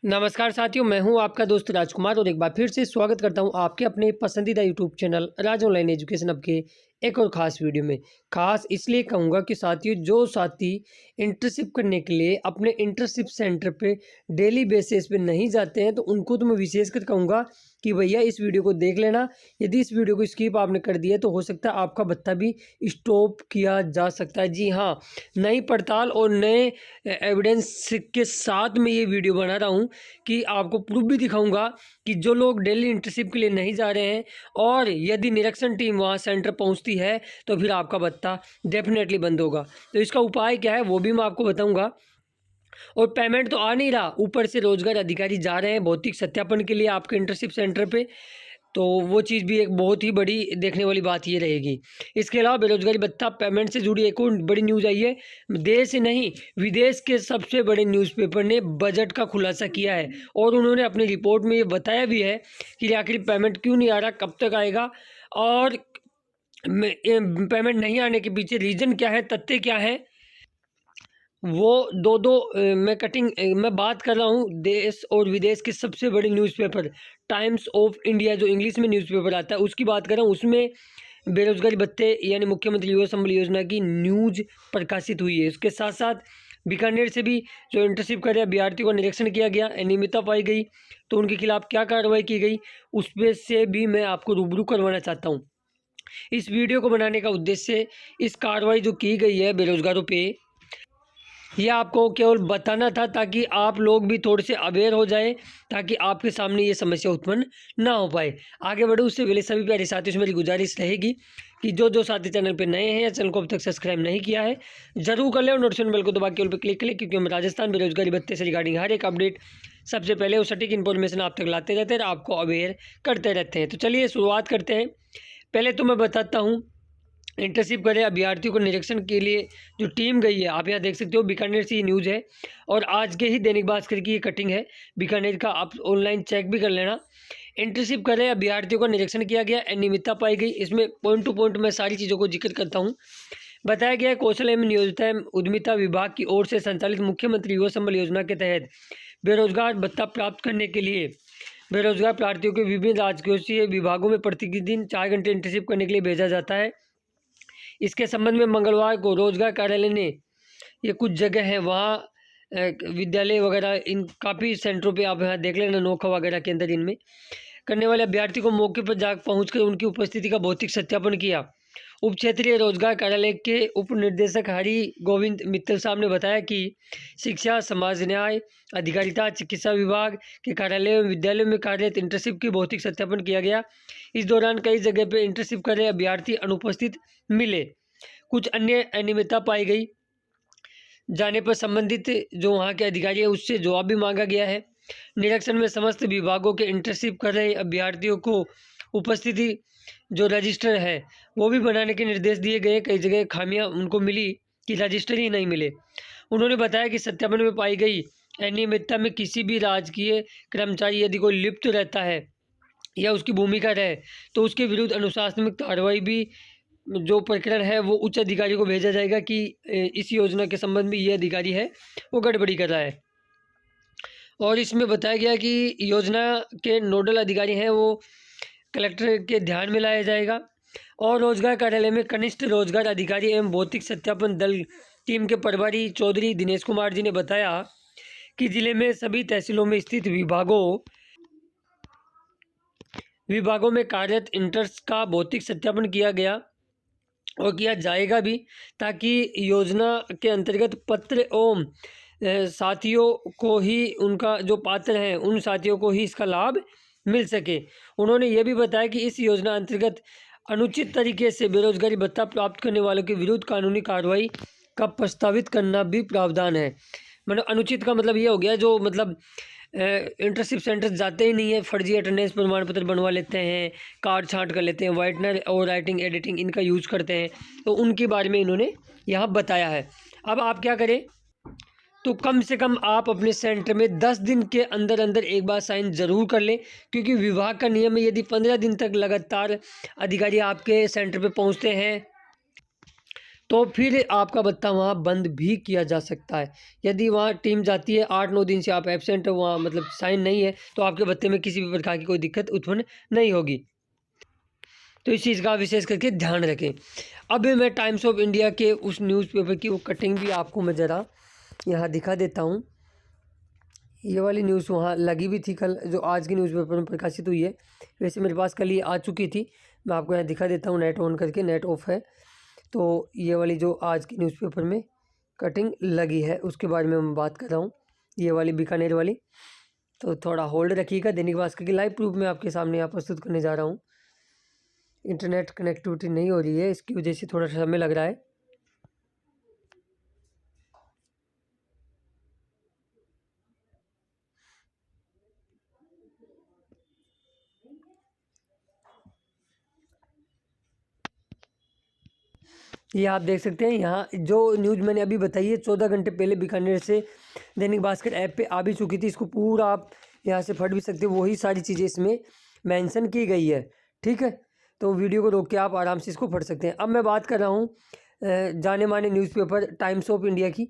नमस्कार साथियों, मैं हूं आपका दोस्त राजकुमार और एक बार फिर से स्वागत करता हूं आपके अपने पसंदीदा यूट्यूब चैनल राज ऑनलाइन एजुकेशन अब के एक और ख़ास वीडियो में। ख़ास इसलिए कहूँगा कि साथियों, जो साथी इंटर्नशिप करने के लिए अपने इंटर्नशिप सेंटर पे डेली बेसिस पे नहीं जाते हैं, तो उनको तो मैं विशेषकर कहूँगा कि भैया इस वीडियो को देख लेना। यदि इस वीडियो को स्किप आपने कर दिया तो हो सकता है आपका भत्ता भी स्टॉप किया जा सकता है। जी हाँ, नई पड़ताल और नए एविडेंस के साथ मैं ये वीडियो बना रहा हूँ कि आपको प्रूफ भी दिखाऊंगा कि जो लोग डेली इंटर्नशिप के लिए नहीं जा रहे हैं और यदि निरीक्षण टीम वहाँ सेंटर पहुँचती है तो फिर आपका भत्ता डेफिनेटली बंद होगा। तो इसका उपाय क्या है वो भी मैं आपको बताऊंगा। और पेमेंट तो आ नहीं रहा, ऊपर से रोजगार अधिकारी जा रहे हैं भौतिक सत्यापन के लिए आपके इंटर्नशिप सेंटर पे, तो वो चीज़ भी एक बहुत ही बड़ी देखने वाली बात ये रहेगी। इसके अलावा बेरोजगारी भत्ता पेमेंट से जुड़ी एक और बड़ी न्यूज़ आई है। देश ही नहीं, विदेश के सबसे बड़े न्यूज़पेपर ने बजट का खुलासा किया है और उन्होंने अपनी रिपोर्ट में ये बताया भी है कि आखिर पेमेंट क्यों नहीं आ रहा, कब तक आएगा और पेमेंट नहीं आने के पीछे रीज़न क्या है, तथ्य क्या है, वो मैं बात कर रहा हूँ देश और विदेश के सबसे बड़े न्यूज़पेपर टाइम्स ऑफ इंडिया, जो इंग्लिश में न्यूज़पेपर आता है उसकी बात कर रहा हूँ। उसमें बेरोजगारी भत्ते यानी मुख्यमंत्री युवा संबल योजना की न्यूज प्रकाशित हुई है। इसके साथ साथ बीकानेर से भी जो इंटर्नशिप कर रहे अभ्यर्थियों का निरीक्षण किया गया, अनियमितता पाई गई तो उनके खिलाफ क्या कार्रवाई की गई, उस पर से भी मैं आपको रूबरू करवाना चाहता हूँ। इस वीडियो को बनाने का उद्देश्य इस कार्रवाई जो की गई है बेरोजगारों पे, यह आपको केवल बताना था ताकि आप लोग भी थोड़े से अवेयर हो जाए, ताकि आपके सामने ये समस्या उत्पन्न ना हो पाए। आगे बढ़ो उससे पहले सभी प्यारे साथियों से मेरी गुजारिश रहेगी कि जो साथी चैनल पे नए हैं या चैनल को अब तक सब्सक्राइब नहीं किया है जरूर कर ले और नोटिफिकेशन बेल को दबा के ऑल पे क्लिक करें, क्योंकि हम राजस्थान बेरोजगारी भत्ते से रिगार्डिंग हर एक अपडेट सबसे पहले और सटीक इन्फॉर्मेशन आप तक लाते रहते हैं और आपको अवेयर करते रहते हैं। तो चलिए शुरुआत करते हैं। पहले तो मैं बताता हूँ, इंटर्नशिप करे अभ्यर्थियों को निरीक्षण के लिए जो टीम गई है, आप यहाँ देख सकते हो बीकानेर से ये न्यूज़ है और आज के ही दैनिक भास्कर की ये कटिंग है बीकानेर का, आप ऑनलाइन चेक भी कर लेना। इंटर्नशिप कर रहे अभ्यर्थियों का निरीक्षण किया गया, अनियमितता पाई गई। इसमें पॉइंट टू पॉइंट मैं सारी चीज़ों को जिक्र करता हूँ। बताया गया है कौशल एवं नियोजित उद्यमिता विभाग की ओर से संचालित मुख्यमंत्री युवा संबल योजना के तहत बेरोजगार भत्ता प्राप्त करने के लिए बेरोजगार प्रार्थियों को विभिन्न राजकोषीय विभागों में प्रतिदिन 4 घंटे इंटर्नशिप करने के लिए भेजा जाता है। इसके संबंध में मंगलवार को रोजगार कार्यालय ने, ये कुछ जगह है वहाँ विद्यालय वगैरह, इन काफ़ी सेंटरों पे आप यहाँ देख लेना, नोखा वगैरह के अंदर इनमें करने वाले अभ्यर्थी को मौके पर जा पहुँचकर उनकी उपस्थिति का भौतिक सत्यापन किया। उप क्षेत्रीय रोजगार कार्यालय के उप निदेशक हरि गोविंद मित्तल साहब ने बताया कि शिक्षा, समाज न्याय, अधिकारिता, चिकित्सा विभाग के कार्यालयों एवं विद्यालयों में कार्यरत इंटर्नशिप की भौतिक सत्यापन किया गया। इस दौरान कई जगह पर इंटर्नशिप कर रहे अभ्यर्थी अनुपस्थित मिले। कुछ अन्य अनियमितता पाई गई जाने पर संबंधित जो वहाँ के अधिकारी है उससे जवाब भी मांगा गया है। निरीक्षण में समस्त विभागों के इंटर्नशिप कर रहे अभ्यर्थियों को उपस्थिति जो रजिस्टर है वो भी बनाने के निर्देश दिए गए। कई जगह खामियां उनको मिली कि रजिस्टर ही नहीं मिले। उन्होंने बताया कि सत्यापन में पाई गई अनियमितता में किसी भी राजकीय कर्मचारी यदि कोई लिप्त रहता है या उसकी भूमिका रहे तो उसके विरुद्ध अनुशासनात्मक कार्रवाई भी, जो प्रकरण है वो उच्च अधिकारी को भेजा जाएगा कि इस योजना के संबंध में ये अधिकारी है वो गड़बड़ी कर रहा है। और इसमें बताया गया कि योजना के नोडल अधिकारी हैं वो कलेक्टर के ध्यान में लाया जाएगा। और रोजगार कार्यालय में कनिष्ठ रोजगार अधिकारी एवं भौतिक सत्यापन दल टीम के प्रभारी चौधरी दिनेश कुमार जी ने बताया कि जिले में सभी तहसीलों में स्थित विभागों में कार्यरत इंटर्स का भौतिक सत्यापन किया गया और किया जाएगा भी, ताकि योजना के अंतर्गत पत्र एवं साथियों को ही, उनका जो पात्र हैं उन साथियों को ही इसका लाभ मिल सके। उन्होंने ये भी बताया कि इस योजना अंतर्गत अनुचित तरीके से बेरोजगारी भत्ता प्राप्त करने वालों के विरुद्ध कानूनी कार्रवाई का प्रस्तावित करना भी प्रावधान है। मतलब अनुचित का मतलब ये हो गया जो मतलब इंटर्नशिप सेंटर जाते ही नहीं है, फर्जी अटेंडेंस प्रमाण पत्र बनवा लेते हैं, कार्ड छांट कर लेते हैं, वाइटनर और राइटिंग एडिटिंग इनका यूज़ करते हैं, तो उनके बारे में इन्होंने यहाँ बताया है। अब आप क्या करें, तो कम से कम आप अपने सेंटर में 10 दिन के अंदर अंदर एक बार साइन ज़रूर कर लें, क्योंकि विभाग का नियम है यदि 15 दिन तक लगातार अधिकारी आपके सेंटर पे पहुंचते हैं तो फिर आपका भत्ता वहाँ बंद भी किया जा सकता है। यदि वहाँ टीम जाती है 8-9 दिन से आप एब्सेंट हो, वहाँ मतलब साइन नहीं है, तो आपके भत्ते में किसी भी प्रकार की कोई दिक्कत उत्पन्न नहीं होगी। तो इस चीज़ का विशेष करके ध्यान रखें। अब मैं टाइम्स ऑफ इंडिया के उस न्यूज़पेपर की वो कटिंग भी आपको मैं ज़रा यहाँ दिखा देता हूँ। ये वाली न्यूज़ वहाँ लगी भी थी कल, जो आज की न्यूज़पेपर में प्रकाशित हुई है। वैसे मेरे पास कल ये आ चुकी थी, मैं आपको यहाँ दिखा देता हूँ। नेट ऑन करके, नेट ऑफ है, तो ये वाली जो आज की न्यूज़पेपर में कटिंग लगी है उसके बारे में मैं बात कर रहा हूँ, ये वाली बीकानेर वाली। तो थोड़ा होल्ड रखिएगा, दैनिक भास्कर की लाइव प्रूफ मैं आपके सामने यहाँ प्रस्तुत करने जा रहा हूँ। इंटरनेट कनेक्टिविटी नहीं हो रही है, इसकी वजह से थोड़ा सा समय लग रहा है। ये आप देख सकते हैं यहाँ जो न्यूज़ मैंने अभी बताई है 14 घंटे पहले बीकानेर से दैनिक भास्कर ऐप पे आ भी चुकी थी। इसको पूरा आप यहाँ से पढ़ भी सकते हो, वही सारी चीज़ें इसमें मेंशन की गई है, ठीक है। तो वीडियो को रोक के आप आराम से इसको पढ़ सकते हैं। अब मैं बात कर रहा हूँ जाने माने न्यूज़पेपर टाइम्स ऑफ इंडिया की।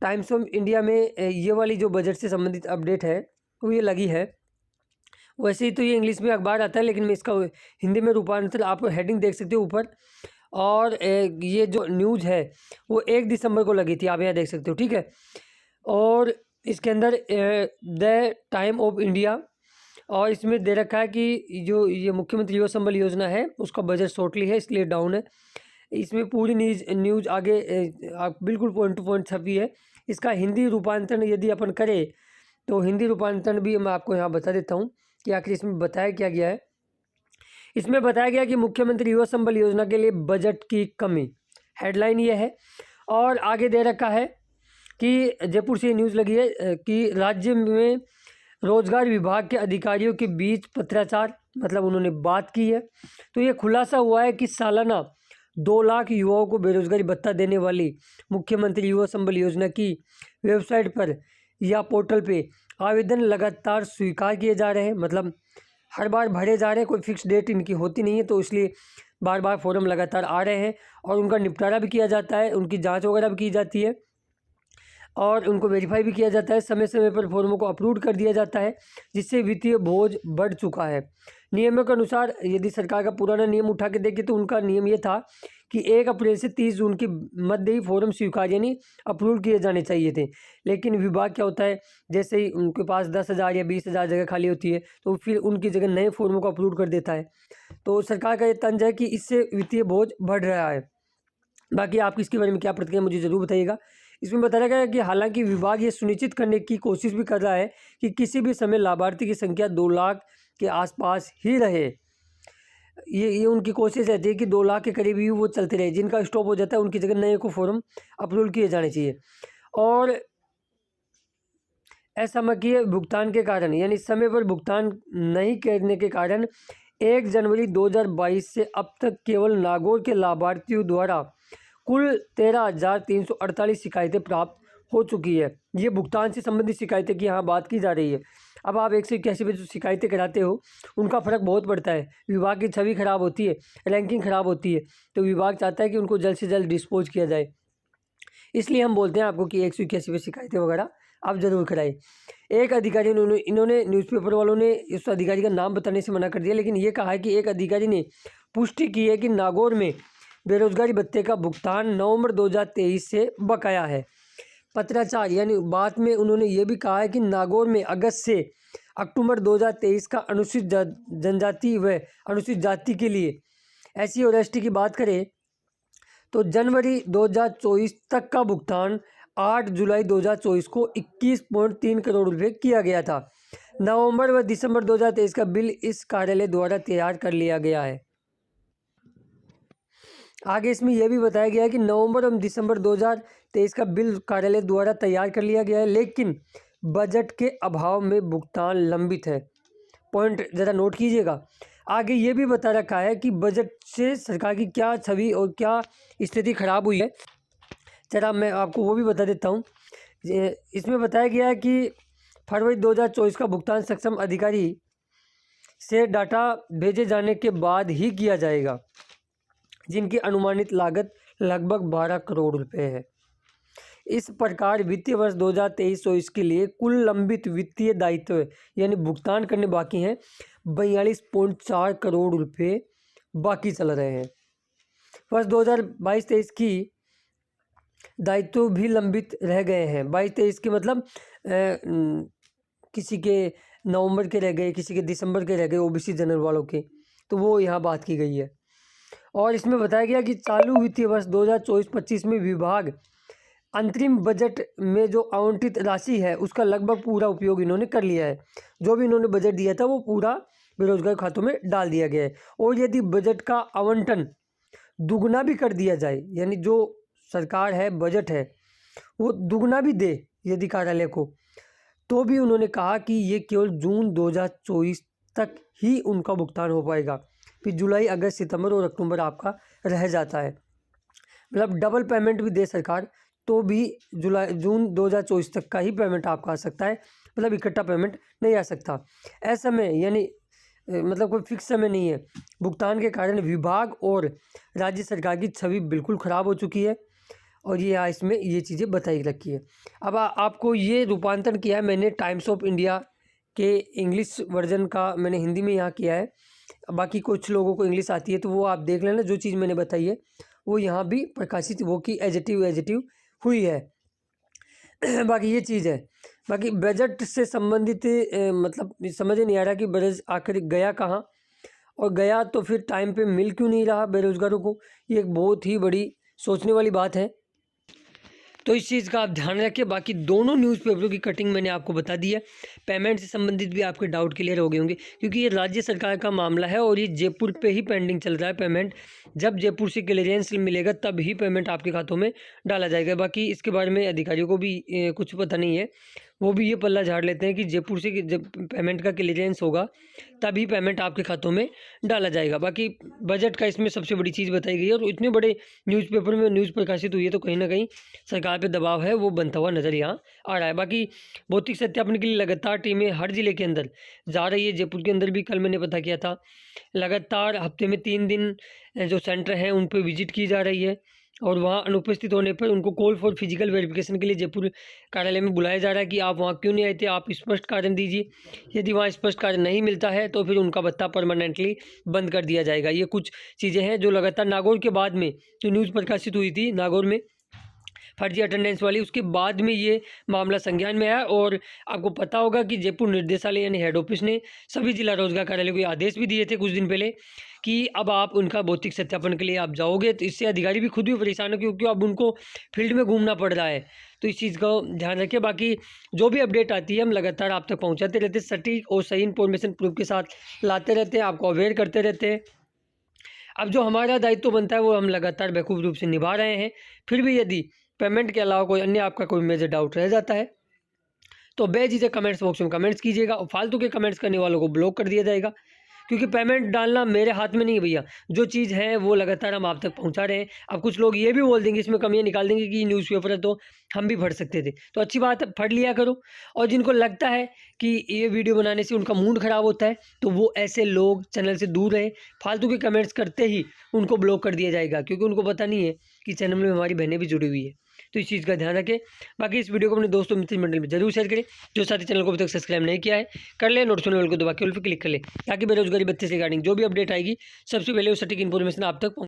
टाइम्स ऑफ इंडिया में ये वाली जो बजट से संबंधित अपडेट है वो ये लगी है। वैसे ही तो ये इंग्लिश में अखबार आता है, लेकिन मैं इसका हिंदी में रूपांतर आप हेडिंग देख सकते हो ऊपर। और ये जो न्यूज़ है वो 1 दिसंबर को लगी थी, आप यहाँ देख सकते हो, ठीक है। और इसके अंदर द टाइम ऑफ इंडिया, और इसमें दे रखा है कि जो ये मुख्यमंत्री युवा संबल योजना है उसका बजट शॉर्टली है, इसलिए डाउन है। इसमें पूरी न्यूज़ आगे बिल्कुल पॉइंट टू पॉइंट छपी है। इसका हिंदी रूपांतरण यदि अपन करें तो हिंदी रूपांतरण भी मैं आपको यहाँ बता देता हूँ कि आखिर इसमें बताया क्या गया है। इसमें बताया गया कि मुख्यमंत्री युवा संबल योजना के लिए बजट की कमी, हेडलाइन ये है। और आगे दे रखा है कि जयपुर से न्यूज़ लगी है कि राज्य में रोजगार विभाग के अधिकारियों के बीच पत्राचार, मतलब उन्होंने बात की है। तो ये खुलासा हुआ है कि सालाना 2 लाख युवाओं को बेरोजगारी भत्ता देने वाली मुख्यमंत्री युवा संबल योजना की वेबसाइट पर या पोर्टल पे आवेदन लगातार स्वीकार किए जा रहे हैं। मतलब हर बार भरे जा रहे हैं, कोई फिक्स डेट इनकी होती नहीं है, तो इसलिए बार बार फॉर्म लगातार आ रहे हैं और उनका निपटारा भी किया जाता है, उनकी जांच वगैरह भी की जाती है और उनको वेरीफाई भी किया जाता है। समय समय पर फॉर्मों को अप्रूव कर दिया जाता है, जिससे वित्तीय बोझ बढ़ चुका है। नियमों के अनुसार यदि सरकार का पुराना नियम उठा के देखें तो उनका नियम ये था कि 1 अप्रैल से 30 जून के मध्य ही फॉर्म स्वीकार यानी अप्रूव किए जाने चाहिए थे। लेकिन विभाग क्या होता है, जैसे ही उनके पास 10,000 या 20,000 जगह खाली होती है तो फिर उनकी जगह नए फॉर्मों को अप्रूव कर देता है। तो सरकार का ये तंज है कि इससे वित्तीय बोझ बढ़ रहा है। बाकी आप इसके बारे में क्या प्रतिक्रिया मुझे ज़रूर बताइएगा। इसमें बताया गया है कि हालांकि विभाग ये सुनिश्चित करने की कोशिश भी कर रहा है कि किसी भी समय लाभार्थी की संख्या 2 लाख के आसपास ही रहे। ये उनकी कोशिश रहती है कि 2 लाख के करीब ही वो चलते रहे, जिनका स्टॉप हो जाता है उनकी जगह नए को फॉर्म अप्रूवल किए जाने चाहिए। और असमकीय भुगतान के कारण यानी समय पर भुगतान नहीं करने के कारण 1 जनवरी 2022 से अब तक केवल नागौर के लाभार्थियों द्वारा कुल 13,348 शिकायतें प्राप्त हो चुकी है। ये भुगतान से संबंधित शिकायतें की यहाँ बात की जा रही है। अब आप 181 पे जो शिकायतें कराते हो उनका फ़र्क बहुत पड़ता है, विभाग की छवि खराब होती है, रैंकिंग खराब होती है, तो विभाग चाहता है कि उनको जल्द से जल्द डिस्पोज किया जाए। इसलिए हम बोलते हैं आपको कि 181 पे शिकायतें वगैरह आप ज़रूर कराएं। एक अधिकारी इन्होंने न्यूज़पेपर वालों ने उस अधिकारी का नाम बताने से मना कर दिया, लेकिन ये कहा है कि एक अधिकारी ने पुष्टि की है कि नागौर में बेरोजगारी भत्ते का भुगतान नवंबर 2023 से बकाया है। पत्राचार यानी बात में उन्होंने ये भी कहा है कि नागौर में अगस्त से अक्टूबर 2023 का अनुसूचित जनजाति व अनुसूचित जाति के लिए SC और ST की बात करें तो जनवरी 2024 तक का भुगतान 8 जुलाई 2024 को 21.3 करोड़ रुपये किया गया था। नवंबर व दिसंबर 2023 का बिल इस कार्यालय द्वारा तैयार कर लिया गया है। आगे इसमें यह भी बताया गया है कि नवंबर और दिसंबर 2023 का बिल कार्यालय द्वारा तैयार कर लिया गया है, लेकिन बजट के अभाव में भुगतान लंबित है। पॉइंट ज़रा नोट कीजिएगा। आगे ये भी बता रखा है कि बजट से सरकार की क्या छवि और क्या स्थिति खराब हुई है, ज़रा मैं आपको वो भी बता देता हूँ। इसमें बताया गया है कि फरवरी 2024 का भुगतान सक्षम अधिकारी से डाटा भेजे जाने के बाद ही किया जाएगा, जिनकी अनुमानित लागत लगभग 12 करोड़ रुपए है। इस प्रकार वित्तीय वर्ष 2023-24 के लिए कुल लंबित वित्तीय दायित्व यानी भुगतान करने बाकी हैं 42.4 करोड़ रुपए बाकी चल रहे हैं। वर्ष 2022-23 की दायित्व भी लंबित रह गए हैं। 22-23 के मतलब किसी के नवंबर के रह गए, किसी के दिसंबर के रह गए, ओबीसी जनरल वालों के, तो वो यहाँ बात की गई है। और इसमें बताया गया कि चालू वित्तीय वर्ष 2024-25 में विभाग अंतरिम बजट में जो आवंटित राशि है उसका लगभग पूरा उपयोग इन्होंने कर लिया है। जो भी इन्होंने बजट दिया था वो पूरा बेरोजगार खातों में डाल दिया गया है। और यदि बजट का आवंटन दुगना भी कर दिया जाए, यानी जो सरकार है बजट है वो दुगना भी दे यदि कार्यालय को, तो भी उन्होंने कहा कि ये केवल जून 2024 तक ही उनका भुगतान हो पाएगा। फिर जुलाई, अगस्त, सितंबर और अक्टूबर आपका रह जाता है। मतलब डबल पेमेंट भी दे सरकार तो भी जून 2024 तक का ही पेमेंट आपका आ सकता है। मतलब इकट्ठा पेमेंट नहीं आ सकता। ऐसा में यानी मतलब कोई फिक्स समय नहीं है। भुगतान के कारण विभाग और राज्य सरकार की छवि बिल्कुल ख़राब हो चुकी है और ये इसमें ये चीज़ें बताई रखी है। अब आपको ये रूपांतरण किया है मैंने टाइम्स ऑफ इंडिया के इंग्लिश वर्जन का, मैंने हिंदी में यहाँ किया है। बाकी कुछ लोगों को इंग्लिश आती है तो वो आप देख लेना। जो चीज़ मैंने बताई है वो यहाँ भी प्रकाशित वो की एजेटिव हुई है। बाकी ये चीज़ है। बाकी बजट से संबंधित मतलब समझ नहीं आ रहा कि बजट आखिर गया कहाँ, और गया तो फिर टाइम पे मिल क्यों नहीं रहा बेरोजगारों को। ये एक बहुत ही बड़ी सोचने वाली बात है। तो इस चीज़ का आप ध्यान रखिए। बाकी दोनों न्यूज़पेपरों की कटिंग मैंने आपको बता दी है। पेमेंट से संबंधित भी आपके डाउट क्लियर हो गए होंगे, क्योंकि ये राज्य सरकार का मामला है और ये जयपुर पे ही पेंडिंग चल रहा है पेमेंट। जब जयपुर से क्लियरेंस मिलेगा तब ही पेमेंट आपके खातों में डाला जाएगा। बाकी इसके बारे में अधिकारियों को भी कुछ पता नहीं है, वो भी ये पल्ला झाड़ लेते हैं कि जयपुर से जब पेमेंट का क्लियरेंस होगा तभी पेमेंट आपके खातों में डाला जाएगा। बाकी बजट का इसमें सबसे बड़ी चीज़ बताई गई है और इतने बड़े न्यूज़पेपर में न्यूज़ प्रकाशित हुई है तो कहीं ना कहीं सरकार पे दबाव है वो बनता हुआ नज़र यहाँ आ रहा है। बाकी भौतिक सत्यापन के लिए लगातार टीमें हर जिले के अंदर जा रही है। जयपुर के अंदर भी कल मैंने पता किया था, लगातार हफ्ते में 3 दिन जो सेंटर हैं उन पर विजिट की जा रही है और वहाँ अनुपस्थित होने पर उनको कॉल फॉर फिजिकल वेरिफिकेशन के लिए जयपुर कार्यालय में बुलाया जा रहा है कि आप वहाँ क्यों नहीं आए थे, आप स्पष्ट कारण दीजिए। यदि वहाँ स्पष्ट कारण नहीं मिलता है तो फिर उनका भत्ता परमानेंटली बंद कर दिया जाएगा। ये कुछ चीज़ें हैं जो लगातार नागौर के बाद में जो न्यूज़ प्रकाशित हुई थी नागौर में फर्जी अटेंडेंस वाली, उसके बाद में ये मामला संज्ञान में आया। और आपको पता होगा कि जयपुर निर्देशालय यानी हेड ऑफिस ने सभी जिला रोजगार कार्यालय को आदेश भी दिए थे कुछ दिन पहले कि अब आप उनका भौतिक सत्यापन के लिए आप जाओगे तो इससे अधिकारी भी खुद भी परेशान हो क्योंकि अब उनको फील्ड में घूमना पड़ रहा है। तो इस चीज़ का ध्यान रखिए। बाकी जो भी अपडेट आती है हम लगातार आप तक पहुँचाते रहते हैं, सटीक और सही इन्फॉर्मेशन प्रूफ के साथ लाते रहते हैं, आपको अवेयर करते रहते हैं। अब जो हमारा दायित्व बनता है वो हम लगातार बेखूब रूप से निभा रहे हैं। फिर भी यदि पेमेंट के अलावा कोई अन्य आपका कोई मेजर डाउट रह जाता है तो बेझिझक कमेंट्स बॉक्स में कमेंट्स कीजिएगा और फालतू के कमेंट्स करने वालों को ब्लॉक कर दिया जाएगा, क्योंकि पेमेंट डालना मेरे हाथ में नहीं है भैया। जो चीज़ है वो लगातार हम आप तक पहुंचा रहे हैं। अब कुछ लोग ये भी बोल देंगे, इसमें कमियां निकाल देंगे कि न्यूज़पेपर है तो हम भी पढ़ सकते थे, तो अच्छी बात है पढ़ लिया करो। और जिनको लगता है कि ये वीडियो बनाने से उनका मूड ख़राब होता है तो वो ऐसे लोग चैनल से दूर रहे। फालतू के कमेंट्स करते ही उनको ब्लॉक कर दिया जाएगा, क्योंकि उनको पता नहीं है कि चैनल में हमारी बहनें भी जुड़ी हुई है। तो इस चीज़ का ध्यान रखें। बाकी इस वीडियो को अपने दोस्तों मित्र मंडल में जरूर शेयर करें। जो साथी चैनल को अभी तक सब्सक्राइब नहीं किया है कर ले, नोटिफिकेशन बेल को दबा के ऑल पे क्लिक कर ले, ताकि बेरोजगारी भत्ते से रिगार्डिंग जो भी अपडेट आएगी सबसे पहले उस सटीक इन्फॉर्मेशन आप तक